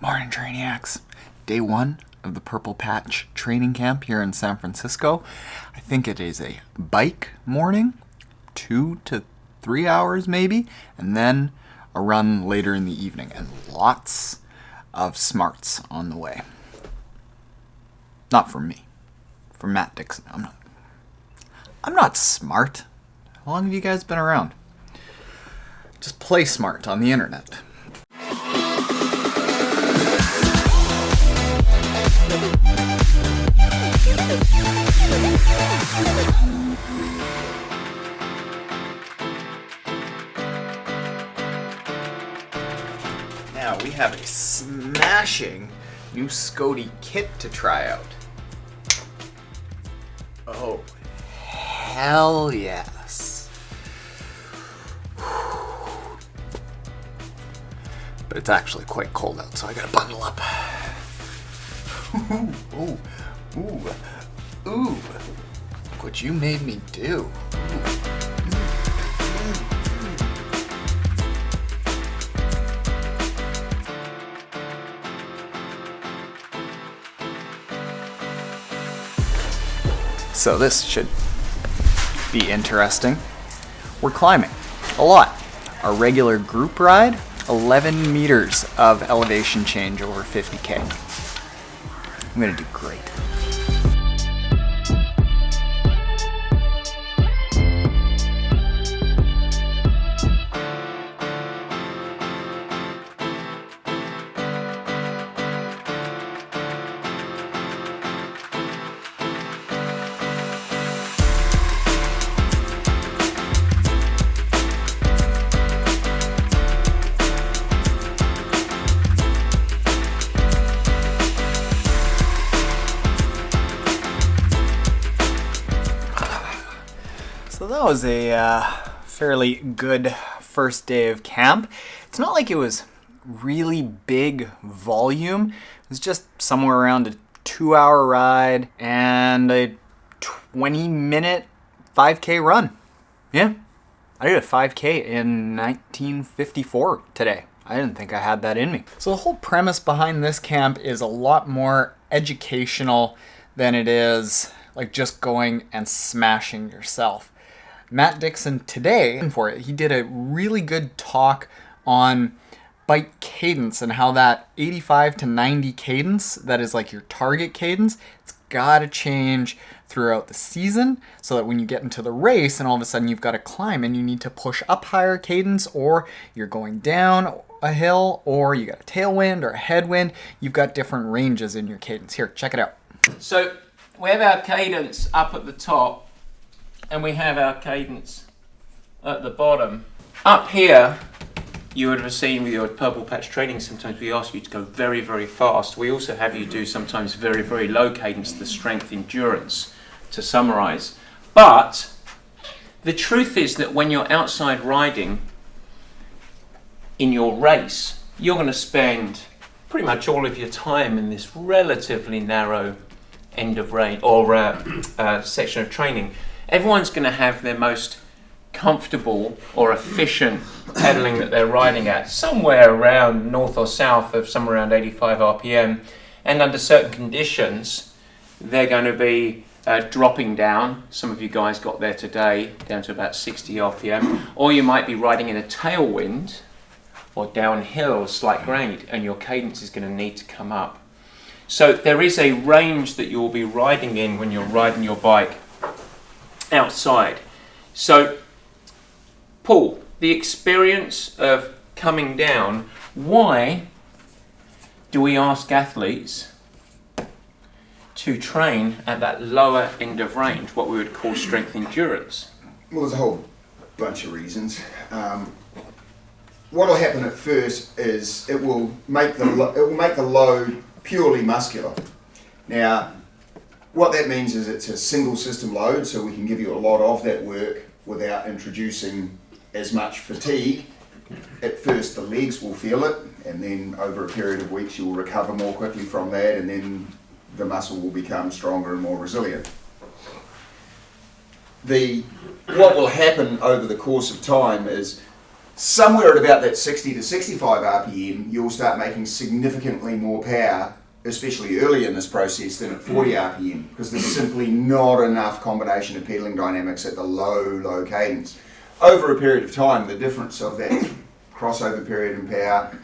Morning, Trainiacs. Day 1 of the Purplepatch training camp here in San Francisco. I think it is a bike morning, 2 to 3 hours maybe, and then a run later in the evening, and lots of smarts on the way. Not from me, from Matt Dixon. I'm not smart. How long have you guys been around? Just play smart on the internet. Now we have a smashing new Scody kit to try out. Oh, hell yes. But it's actually quite cold out, so I gotta bundle up. Ooh, ooh, ooh. Look what you made me do. So this should be interesting. We're climbing a lot. Our regular group ride, 11 meters of elevation change over 50K. I'm gonna do great. So that was a fairly good first day of camp. It's not like it was really big volume. It was just somewhere around a 2-hour ride and a 20-minute 5K run. Yeah, I did a 5K in 1954 today. I didn't think I had that in me. So the whole premise behind this camp is a lot more educational than it is like just going and smashing yourself. Matt Dixon today, he did a really good talk on bike cadence and how that 85 to 90 cadence, that is like your target cadence, it's got to change throughout the season so that when you get into the race and all of a sudden you've got to climb and you need to push up higher cadence, or you're going down a hill, or you got a tailwind or a headwind, you've got different ranges in your cadence. Here, check it out. So we have our cadence up at the top, and we have our cadence at the bottom. Up here, you would have seen with your Purplepatch training, sometimes we ask you to go very, very fast. We also have you do sometimes very, very low cadence, the strength endurance, to summarize. But the truth is that when you're outside riding in your race, you're going to spend pretty much all of your time in this relatively narrow end of range or section of training. Everyone's going to have their most comfortable or efficient pedaling that they're riding at somewhere around north or south of somewhere around 85 RPM, and under certain conditions they're going to be dropping down. Some of you guys got there today down to about 60 RPM, or you might be riding in a tailwind or downhill slight grade, and your cadence is going to need to come up. So there is a range that you'll be riding in when you're riding your bike outside. So, Paul, the experience of coming down, why do we ask athletes to train at that lower end of range, what we would call strength endurance? Well, there's a whole bunch of reasons. What will happen at first is it will make the load purely muscular. Now, what that means is it's a single system load, so we can give you a lot of that work without introducing as much fatigue. At first the legs will feel it, and then over a period of weeks you'll recover more quickly from that, and then the muscle will become stronger and more resilient. What will happen over the course of time is somewhere at about that 60 to 65 RPM, you'll start making significantly more power, especially early in this process, than at 40 RPM, because there's simply not enough combination of pedaling dynamics at the low cadence. Over a period of time, the difference of that crossover period in power,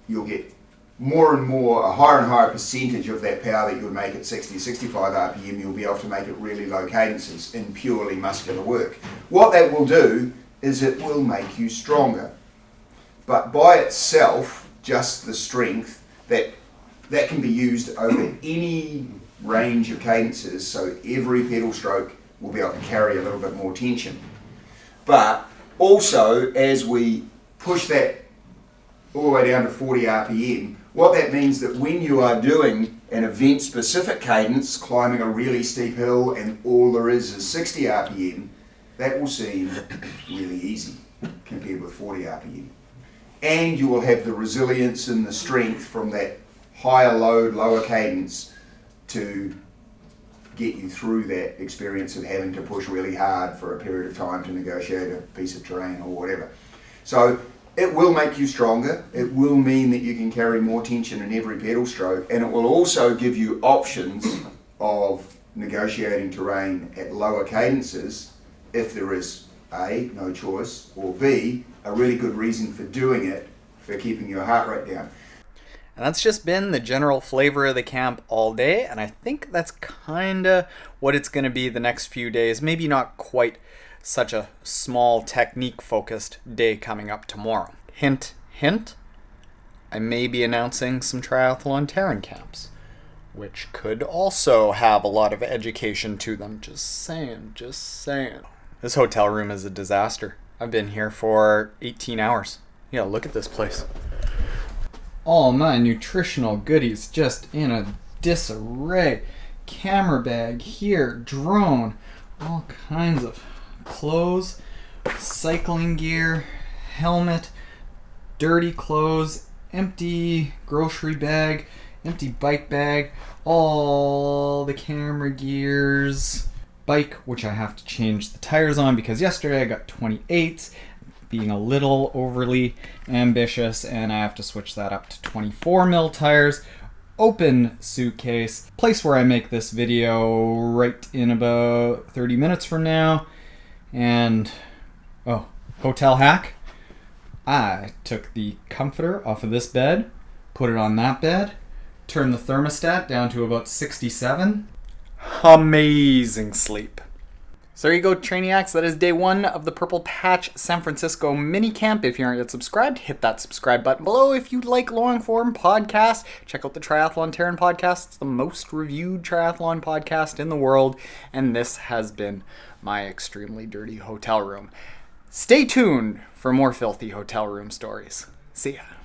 you'll get more and more, a higher and higher percentage of that power that you would make at 60, 65 RPM, you'll be able to make at really low cadences in purely muscular work. What that will do is it will make you stronger. But by itself, just the strength, that can be used over any range of cadences, so every pedal stroke will be able to carry a little bit more tension. But also, as we push that all the way down to 40 RPM, what that means that when you are doing an event-specific cadence, climbing a really steep hill and all there is 60 RPM, that will seem really easy compared with 40 RPM. And you will have the resilience and the strength from that higher load, lower cadence to get you through that experience of having to push really hard for a period of time to negotiate a piece of terrain or whatever. So it will make you stronger. It will mean that you can carry more tension in every pedal stroke, and it will also give you options of negotiating terrain at lower cadences if there is A, no choice, or B, a really good reason for doing it for keeping your heart rate down. And that's just been the general flavor of the camp all day, and I think that's kinda what it's gonna be the next few days. Maybe not quite such a small technique-focused day coming up tomorrow. Hint, hint, I may be announcing some Triathlon Taren camps, which could also have a lot of education to them. Just saying, just saying. This hotel room is a disaster. I've been here for 18 hours. Yeah, look at this place. All my nutritional goodies just in a disarray. Camera bag here, drone, all kinds of clothes, cycling gear, helmet, dirty clothes, empty grocery bag, empty bike bag, all the camera gears, bike, which I have to change the tires on because yesterday I got 28s, being a little overly ambitious, and I have to switch that up to 24 mil tires. Open suitcase, place where I make this video right in about 30 minutes from now. And hotel hack, I took the comforter off of this bed, put it on that bed, turned the thermostat down to about 67. Amazing sleep. So there you go, Trainiacs. That is day one of the Purplepatch San Francisco mini camp. If you aren't yet subscribed, hit that subscribe button below. If you like long-form podcasts, check out the Triathlon Taren podcast. It's the most reviewed triathlon podcast in the world. And this has been my extremely dirty hotel room. Stay tuned for more filthy hotel room stories. See ya.